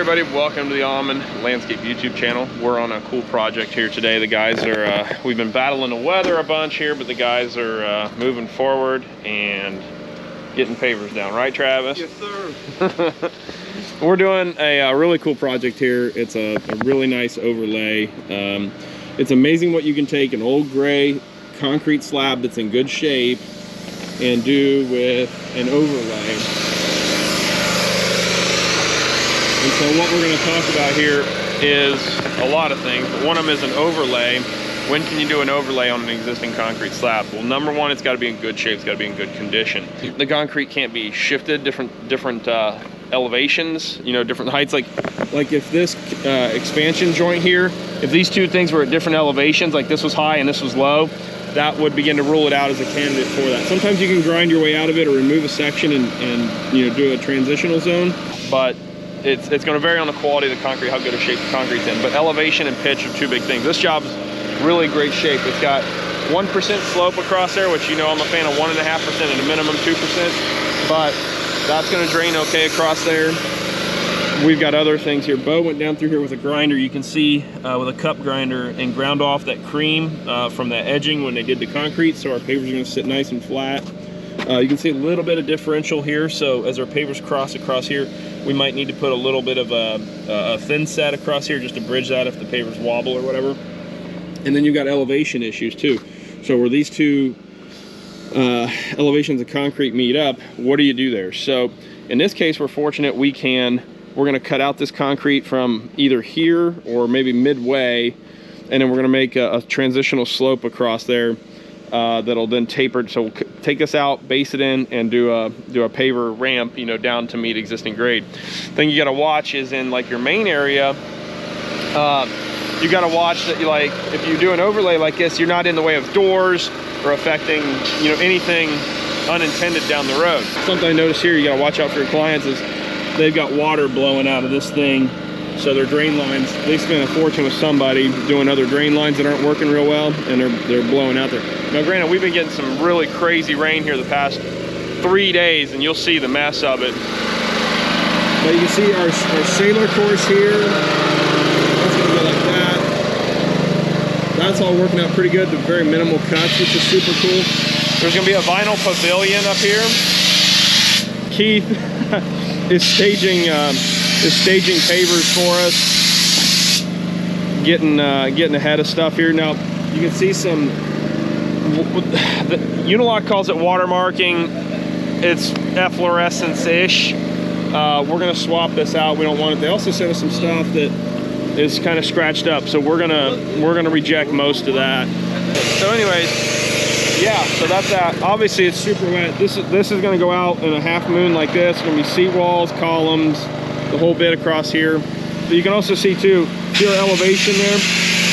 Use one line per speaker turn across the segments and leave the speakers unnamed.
everybody, welcome to the Auman Landscape YouTube channel. We're on a cool project here today. The guys are, we've been battling the weather a bunch here, but the guys are moving forward and getting pavers down. Right, Travis?
Yes, sir.
We're doing a really cool project here. It's a really nice overlay. It's amazing what you can take an old gray concrete slab that's in good shape and do with an overlay. And so what we're going to talk about here is a lot of things, but one of them is an overlay. When can you do an overlay on an existing concrete slab? Well, number one, it's got to be in good shape. It's got to be in good condition. The concrete can't be shifted different elevations, you know, different heights. Like if this expansion joint here, if these two things were at different elevations, like this was high and this was low, that would begin to rule it out as a candidate for that. Sometimes you can grind your way out of it or remove a section and you know, do a transitional zone, but it's going to vary on the quality of the concrete, how good a shape the concrete's in. But elevation and pitch are two big things. This job's really great shape. It's got 1% slope across there, which, you know, I'm a fan of 1.5% and a minimum 2%, but that's going to drain okay across there. We've got other things here. Bo went down through here with a grinder, you can see, with a cup grinder, and ground off that cream from that edging when they did the concrete, so our pavers are going to sit nice and flat. You can see a little bit of differential here, so as our pavers cross across here, we might need to put a little bit of a thin set across here just to bridge that if the pavers wobble or whatever. And then you've got elevation issues too. So where these two elevations of concrete meet up, what do you do there? So in this case, we're fortunate we're going to cut out this concrete from either here or maybe midway, and then we're going to make a transitional slope across there that'll then taper. So we'll take this out, base it in, and do a paver ramp, you know, down to meet existing grade. Thing you got to watch is in like your main area, you got to watch that, like if you do an overlay like this, you're not in the way of doors or affecting, you know, anything unintended down the road. Something I noticed here you got to watch out for your clients is they've got water blowing out of this thing. So their drain lines, they spent a fortune with somebody doing other drain lines that aren't working real well, and they're blowing out there. Now granted, we've been getting some really crazy rain here the past 3 days, and you'll see the mess of it.
But you can see our sailor course here. That's gonna go like that. That's all working out pretty good, the very minimal cuts, which is super cool.
There's gonna be a vinyl pavilion up here. Keith is staging pavers for us, getting ahead of stuff here. Now you can see some, the Unilock calls it watermarking. It's efflorescence-ish. We're gonna swap this out. We don't want it. They also sent us some stuff that is kind of scratched up, so we're gonna reject most of that. So anyways, yeah, so that's that. Obviously it's super wet. This is gonna go out in a half moon like this. It's gonna be seat walls, columns, the whole bit across here. So you can also see too, see our elevation there?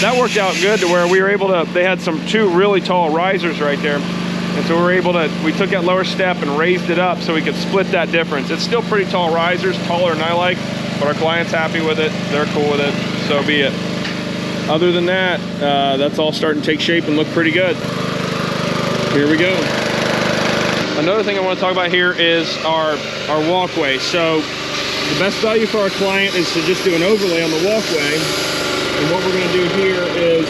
That worked out good to where we were able to, they had two really tall risers right there. And so we took that lower step and raised it up so we could split that difference. It's still pretty tall risers, taller than I like, but our client's happy with it. They're cool with it, so be it. Other than that, that's all starting to take shape and look pretty good. Here we go. Another thing I want to talk about here is our walkway. So the best value for our client is to just do an overlay on the walkway. And what we're going to do here is,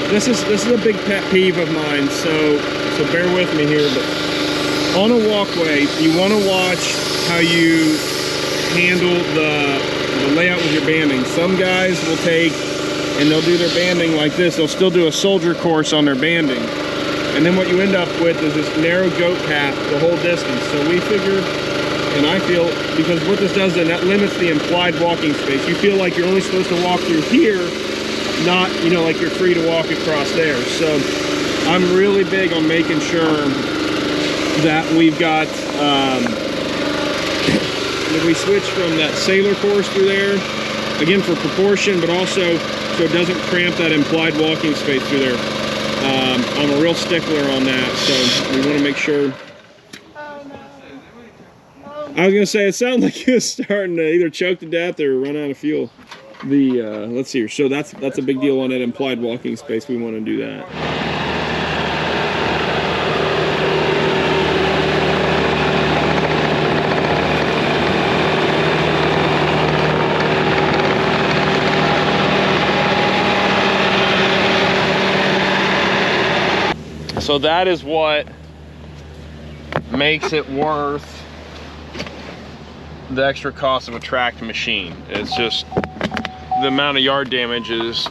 this is a big pet peeve of mine, so bear with me here, but on a walkway, you want to watch how you handle the layout with your banding. Some guys will take and they'll do their banding like this. They'll still do a soldier course on their banding. And then what you end up with is this narrow goat path the whole distance. So we figure, and I feel, because what this does then, that limits the implied walking space. You feel like you're only supposed to walk through here, not, you know, like you're free to walk across there. So I'm really big on making sure that we've got, that we switch from that sailor course through there, again for proportion, but also so it doesn't cramp that implied walking space through there. I'm a real stickler on that, so we want to make sure. I was gonna say, it sounded like he was starting to either choke to death or run out of fuel. Let's see here. So that's a big deal on that implied walking space. We want to do that. So that is what makes it worth the extra cost of a tracked machine. It's just the amount of yard damage is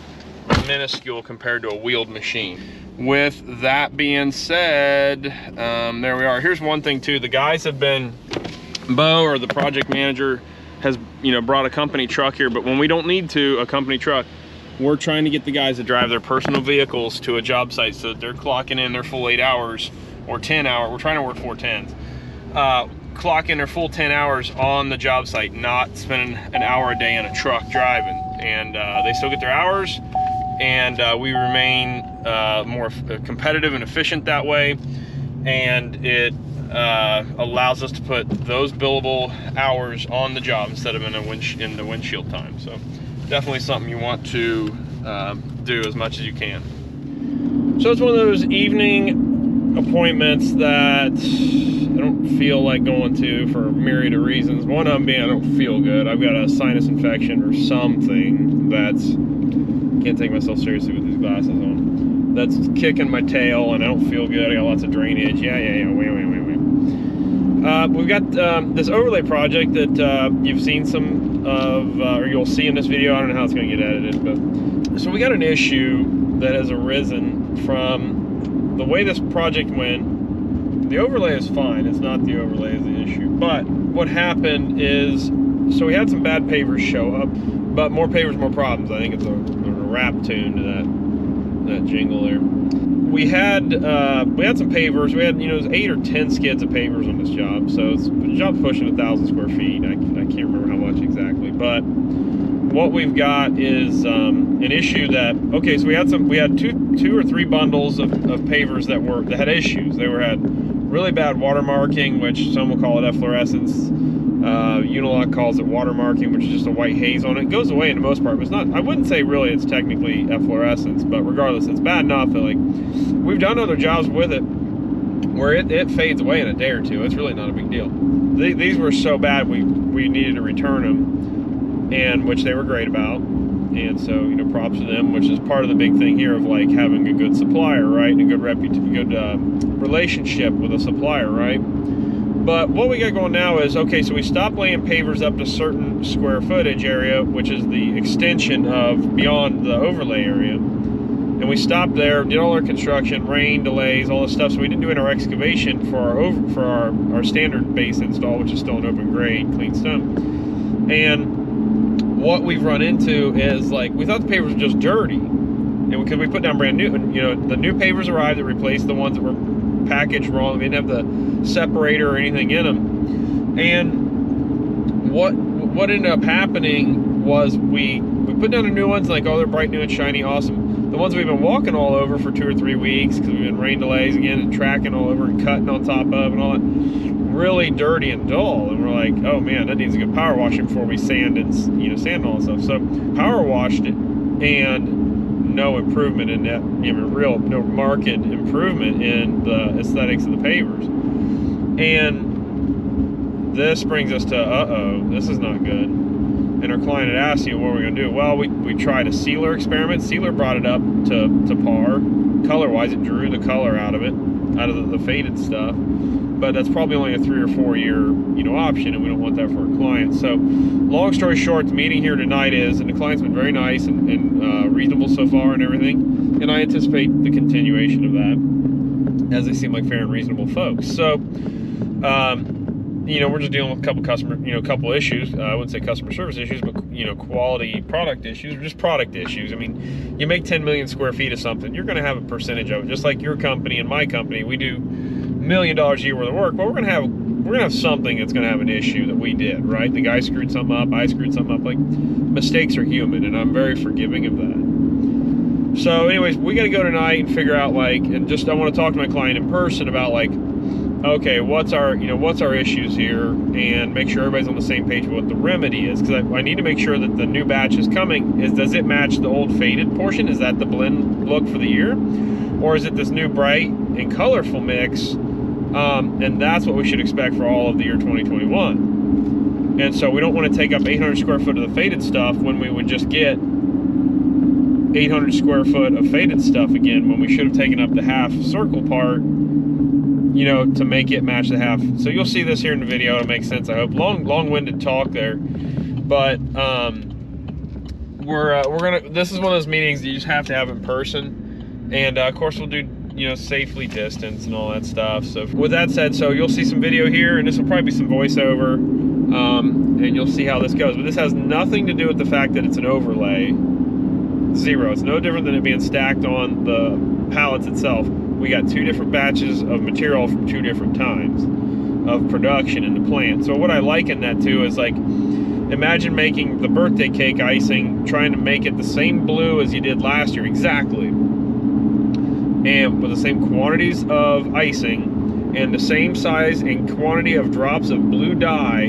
minuscule compared to a wheeled machine. With that being said, there we are. Here's one thing too. The guys have been, Bo, or the project manager, has, you know, brought a company truck here, but when we don't need to, a company truck, we're trying to get the guys to drive their personal vehicles to a job site so that they're clocking in their full 8 hours or 10 hours. We're trying to work 4 10s. Clock in their full 10 hours on the job site, not spending an hour a day in a truck driving. And they still get their hours, and we remain more competitive and efficient that way. And it allows us to put those billable hours on the job instead of in the windshield time. So definitely something you want to do as much as you can. So it's one of those evening appointments that I don't feel like going to for a myriad of reasons. One of them being I don't feel good. I've got a sinus infection or something that's, can't take myself seriously with these glasses on, that's kicking my tail and I don't feel good. I got lots of drainage. Wait. We've got this overlay project that you've seen some of, or you'll see in this video. I don't know how it's going to get edited, but so we got an issue that has arisen from the way this project went. The overlay is fine. It's not the overlay is the issue. But what happened is, so we had some bad pavers show up, but more pavers, more problems. I think it's a rap tune to that jingle there. We had some pavers. We had, you know, it was 8 or 10 skids of pavers on this job. So the job's pushing 1,000 square feet. I can't remember how much exactly, but what we've got is an issue that, okay, so we had two or three bundles of pavers that had issues. They had really bad water marking, which some will call it efflorescence. Unilock calls it water marking, which is just a white haze on it. It goes away in the most part, but it's not, I wouldn't say really it's technically efflorescence, but regardless, it's bad enough that, like, we've done other jobs with it where it fades away in a day or two. It's really not a big deal. These were so bad we needed to return them, and which they were great about. And so, you know, props to them, which is part of the big thing here of like having a good supplier, right? And a good relationship with a supplier, right? But what we got going now is, okay, so we stopped laying pavers up to certain square footage area, which is the extension of beyond the overlay area. And we stopped there, did all our construction, rain, delays, all this stuff. So we didn't do any of our excavation for our standard base install, which is still an open grade, clean stone. And what we've run into is, like, we thought the pavers were just dirty, and because we put down brand new, and, you know, the new pavers arrived that replaced the ones that were packaged wrong. They didn't have the separator or anything in them. And what ended up happening was we put down the new ones, like, oh, they're bright new and shiny, awesome. The ones we've been walking all over for 2 or 3 weeks because we've been rain delays again and tracking all over and cutting on top of and all that, really dirty and dull. And we're like, oh man, that needs a good power washing before we sand and, you know, sand all that stuff. So power washed it, and no improvement in that, you know, no marked improvement in the aesthetics of the pavers. And this brings us to, this is not good. And our client had asked, you know, what we're going to do. Well, we tried a sealer experiment. Sealer brought it up to par. Color-wise, it drew the color out of it, out of the faded stuff. But that's probably only a 3 or 4 year, you know, option, and we don't want that for our clients. So, long story short, the meeting here tonight is, and the client's been very nice and reasonable so far and everything, and I anticipate the continuation of that, as they seem like fair and reasonable folks. So, you know, we're just dealing with a couple issues. I wouldn't say customer service issues, but, you know, quality product issues, or just product issues. I mean, you make 10 million square feet of something, you're going to have a percentage of it. Just like your company and my company, we do $1 million a year worth of work. Well, we're gonna have something that's gonna have an issue that we did, right? The guy screwed something up, I screwed something up. Like, mistakes are human, and I'm very forgiving of that. So, anyways, we got to go tonight and figure out, like, and just I want to talk to my client in person about, like, okay, what's our issues here, and make sure everybody's on the same page with what the remedy is, because I need to make sure that the new batch is coming. Does it match the old faded portion? Is that the blend look for the year, or is it this new bright and colorful mix? And that's what we should expect for all of the year 2021. And so we don't want to take up 800 square foot of the faded stuff when we would just get 800 square foot of faded stuff again when we should have taken up the half circle part, you know, to make it match the half. So you'll see this here in the video. It'll make sense, I hope. Long-winded talk there, but we're gonna. This is one of those meetings that you just have to have in person, and of course we'll do, you know, safely distance and all that stuff. So with that said, so you'll see some video here, and this will probably be some voiceover, and you'll see how this goes. But this has nothing to do with the fact that it's an overlay. Zero. It's no different than it being stacked on the pallets itself. We got 2 different batches of material from 2 different times of production in the plant. So what I liken that to is, like, imagine making the birthday cake icing, trying to make it the same blue as you did last year, exactly, and with the same quantities of icing and the same size and quantity of drops of blue dye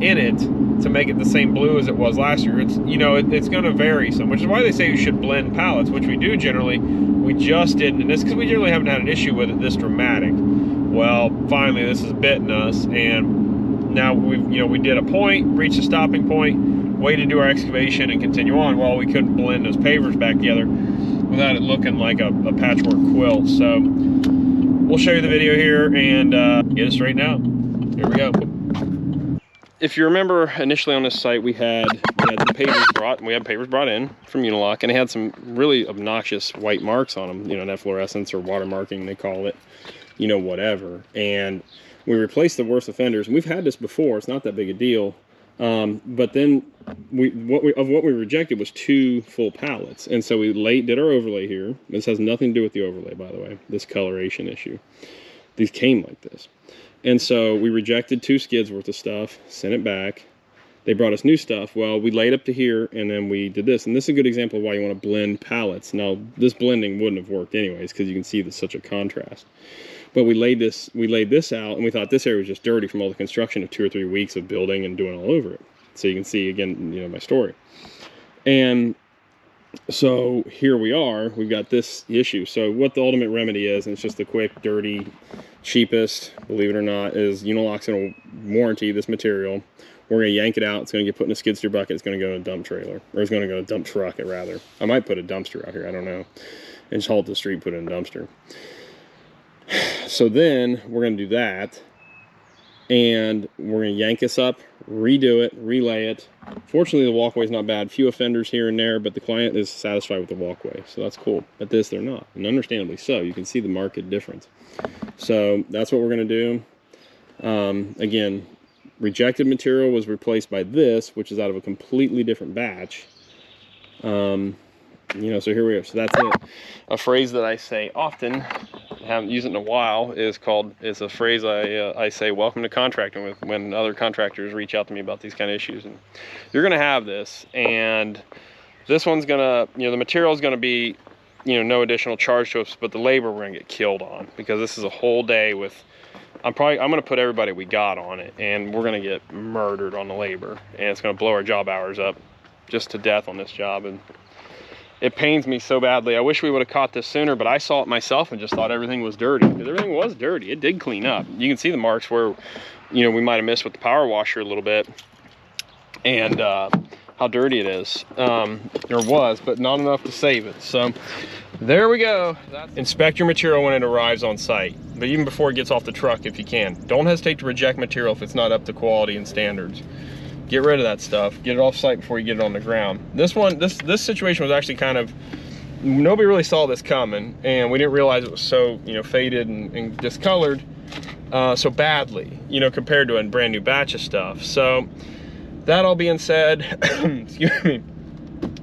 in it to make it the same blue as it was last year. It's, you know, it's going to vary some, which is why they say you should blend pallets, which we do generally. We just didn't, and this because we generally haven't had an issue with it this dramatic. Well, finally this has bitten us, and now we've, you know, we did a point, reached a stopping point, waited to do our excavation and continue on. Well, we couldn't blend those pavers back together without it looking like a patchwork quilt. So we'll show you the video here and get it straightened out. Here we go. If you remember, initially on this site we had the pavers brought, and we had pavers brought in from Unilock, and they had some really obnoxious white marks on them, you know, that fluorescence or watermarking they call it, you know, whatever. And we replaced the worst offenders, and we've had this before, it's not that big a deal. But then what we rejected was 2 full pallets, and so we did our overlay here. This has nothing to do with the overlay, by the way, this coloration issue. These came like this. And so we rejected 2 skids worth of stuff, sent it back. They brought us new stuff. Well, we laid up to here, and then we did this. And this is a good example of why you want to blend pallets. Now, this blending wouldn't have worked anyways, because you can see there's such a contrast. But we laid this out, and we thought this area was just dirty from all the construction of 2 or 3 weeks of building and doing all over it. So you can see, again, you know, my story. And so here we are, we've got this issue. So what the ultimate remedy is, and it's just the quick, dirty, cheapest, believe it or not, is Unilock's going to warranty this material. We're going to yank it out. It's going to get put in a skid steer bucket. It's going to go in a dump trailer, or it's going to go in a dump truck, rather. I might put a dumpster out here, I don't know, and just haul it to the street, put it in a dumpster. So then we're going to do that, and we're going to yank this up, redo it, relay it. Fortunately, the walkway is not bad. Few offenders here and there, but the client is satisfied with the walkway, so that's cool. But this, they're not, and understandably so. You can see the marked difference. So that's what we're going to do. Again, rejected material was replaced by this, which is out of a completely different batch. You know, so here we are. So that's it. A phrase that I say often, I haven't used it in a while, is a phrase I say, welcome to contracting, with when other contractors reach out to me about these kind of issues. And you're going to have this, and this one's going to, you know, the material is going to be, you know, no additional charge to us, but the labor we're going to get killed on, because this is a whole day with, I'm going to put everybody we got on it, and we're going to get murdered on the labor, and it's going to blow our job hours up just to death on this job. And it pains me so badly. I wish we would have caught this sooner, but I saw it myself and just thought everything was dirty, because everything was dirty. It did clean up. You can see the marks where, you know, we might have missed with the power washer a little bit, and how dirty it is, or was, but not enough to save it. So there we go. Inspect your material when it arrives on site, but even before it gets off the truck if you can. Don't hesitate to reject material if it's not up to quality and standards. Get rid of that stuff. Get it off site before you get it on the ground. This situation was actually kind of, nobody really saw this coming, and we didn't realize it was so, you know, faded and discolored so badly, you know, compared to a brand new batch of stuff. So that all being said, excuse me,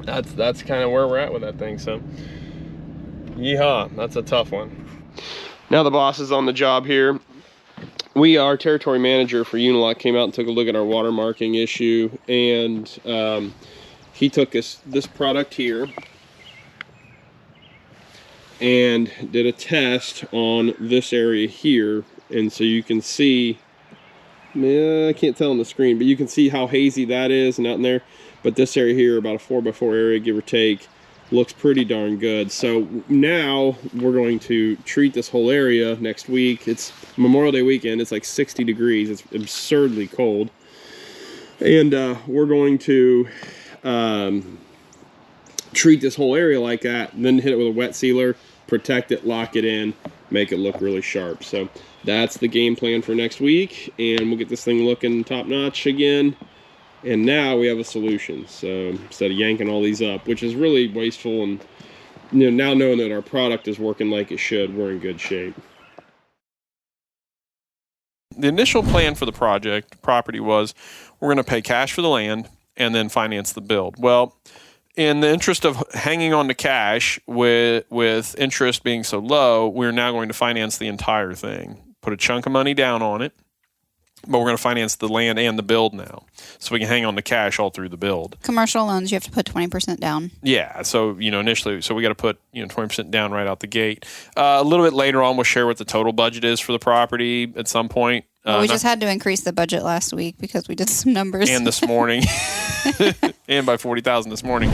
that's kind of where we're at with that thing. So yeehaw, that's a tough one. Now the boss is on the job here. Our territory manager for Unilock came out and took a look at our watermarking issue, and he took this product here and did a test on this area here. And so you can see, I can't tell on the screen, but you can see how hazy that is and out in there. But this area here, about a 4x4 area, give or take, looks pretty darn good. So now we're going to treat this whole area next week. It's Memorial Day weekend. It's like 60 degrees. It's absurdly cold. And we're going to
treat this whole area like that, and then hit it with a wet sealer, protect it, lock it in, make it look really sharp. So that's the game plan for next week, and we'll get this thing looking top notch again. And now we have a solution. So instead of yanking all these up, which is really wasteful, and now knowing that our product is working like it should, we're in good shape.
The initial plan for the property was we're going to pay cash for the land and then finance the build. Well, in the interest of hanging on to cash with interest being so low, we're now going to finance the entire thing. Put a chunk of money down on it, but we're going to finance the land and the build now, so we can hang on to cash all through the build.
Commercial loans, you have to put 20% down.
Yeah, so initially, so we got to put 20% down right out the gate. A little bit later on, we'll share what the total budget is for the property at some point.
Well, we just had to increase the budget last week because we did some numbers.
And this morning, and by $40,000 this morning.